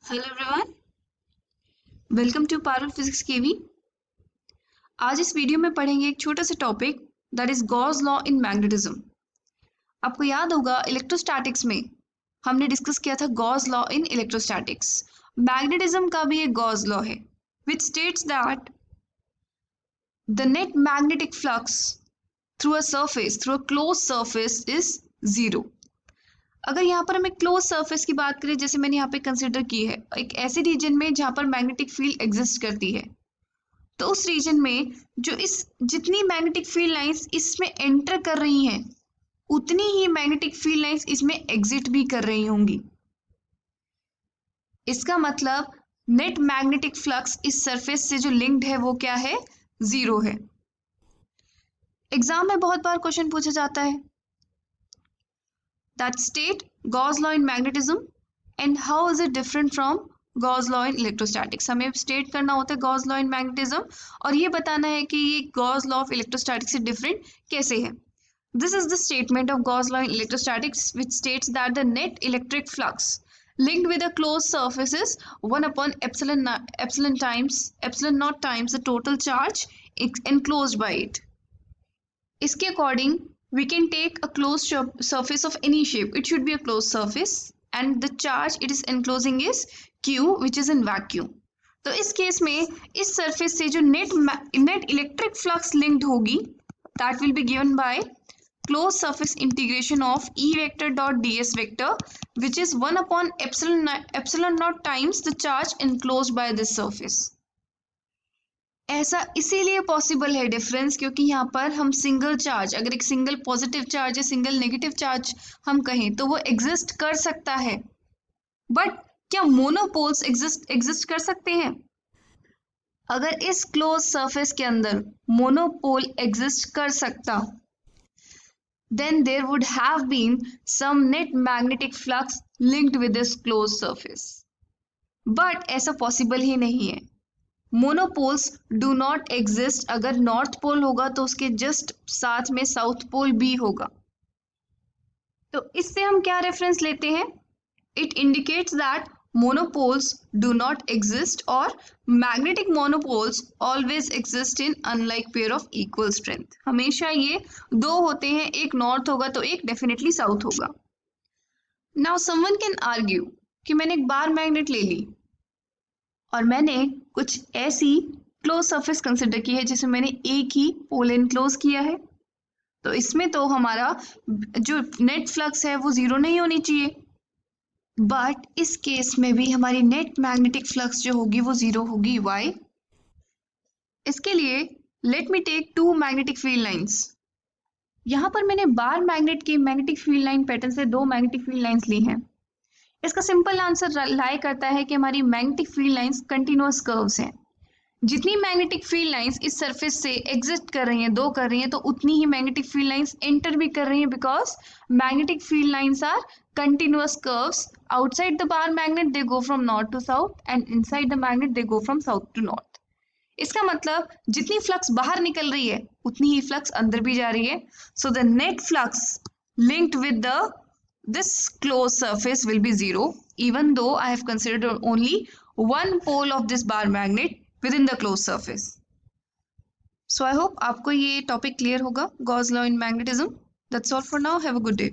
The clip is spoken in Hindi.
Hello everyone, welcome to Parul physics KV. आज इस वीडियो में पढ़ेंगे एक छोटा सा topic that is Gauss law in magnetism. आपको याद होगा इलेक्ट्रोस्टैटिक्स में हमने डिस्कस किया था Gauss law in electrostatics. Magnetism का भी एक गॉस लॉ है which states that the net magnetic flux through a close surface is zero. अगर यहाँ पर हम एक क्लोज सरफेस की बात करें, जैसे मैंने यहाँ पे कंसिडर की है एक ऐसे रीजन में जहाँ पर मैग्नेटिक फील्ड एग्जिस्ट करती है, तो उस रीजन में जो इस जितनी मैग्नेटिक फील्ड लाइंस इसमें एंटर कर रही हैं उतनी ही मैग्नेटिक फील्ड लाइंस इसमें एग्जिट भी कर रही होंगी। इसका मतलब नेट मैग्नेटिक फ्लक्स इस सरफेस से जो लिंक्ड है वो क्या है, जीरो है। एग्जाम में बहुत बार क्वेश्चन पूछा जाता है that state Gauss law in magnetism and how is it different from Gauss law in electrostatics। हमें स्टेट करना होता है Gauss law in magnetism और ये बताना है कि ये Gauss law of electrostatics से डिफरेंट कैसे है। This is the statement of Gauss law in electrostatics which states that the net electric flux linked with a closed surface is 1 upon epsilon naught times the total charge enclosed by it। इसके according we can take a closed surface of any shape. It should be a closed surface and the charge it is enclosing is Q which is in vacuum। तो इस केस में इस सरफेस से जो नेट इलेक्ट्रिक फ्लक्स लिंक्ड होगी that will be given by closed surface integration of E vector dot ds vector which is 1 upon epsilon naught times the charge enclosed by this surface। ऐसा इसीलिए पॉसिबल है डिफरेंस क्योंकि यहाँ पर हम सिंगल चार्ज, अगर एक सिंगल पॉजिटिव चार्ज या सिंगल नेगेटिव चार्ज हम कहें तो वो एग्जिस्ट कर सकता है, बट क्या मोनोपोल्स एग्जिस्ट कर सकते हैं? अगर इस क्लोज सरफेस के अंदर मोनोपोल एग्जिस्ट कर सकता then there would have been some net magnetic flux linked with this closed surface, but ऐसा पॉसिबल ही नहीं है। Monopoles do not exist. अगर नॉर्थ पोल होगा तो उसके जस्ट साथ में साउथ पोल भी होगा। तो इससे हम क्या रेफरेंस लेते हैं? It indicates that monopoles do not exist और magnetic monopoles always exist in unlike pair of equal strength. हमेशा ये दो होते हैं, एक नॉर्थ होगा तो एक डेफिनेटली साउथ होगा। नाउ समवन कैन आर्ग्यू कि मैंने एक बार मैग्नेट ले ली और मैंने कुछ ऐसी क्लोज सरफेस कंसिडर की है जिसमें मैंने एक ही पोल एनक्लोज किया है, तो इसमें तो हमारा जो नेट फ्लक्स है वो जीरो नहीं होनी चाहिए, बट इस केस में भी हमारी नेट मैग्नेटिक फ्लक्स जो होगी वो जीरो होगी। वाई? इसके लिए let me take two magnetic field lines. यहाँ पर मैंने बार मैग्नेट की मैग्नेटिक फील्ड लाइन पैटर्न से दो मैग्नेटिक फील्ड लाइंस ली हैं। इसका सिंपल आंसर लाई करता है कि हमारी magnetic field lines continuous curves हैं। जितनी मैग्नेटिक फील्ड लाइंस इस सरफेस से एग्जिस्ट कर रही हैं, दो कर रही हैं, तो उतनी ही मैग्नेटिक फील्ड लाइंस एंटर भी कर रही हैं, because magnetic field lines are continuous curves. Outside the bar magnet they go from north to south and inside the magnet they go from south to north. इसका मतलब जितनी फ्लक्स बाहर निकल रही है उतनी ही फ्लक्स अंदर भी जा रही है। So the net flux linked with the this closed surface will be zero even though I have considered only one pole of this bar magnet within the closed surface। So I hope आपको ये topic clear होगा, Gauss law in magnetism। That's all for now. Have a good day।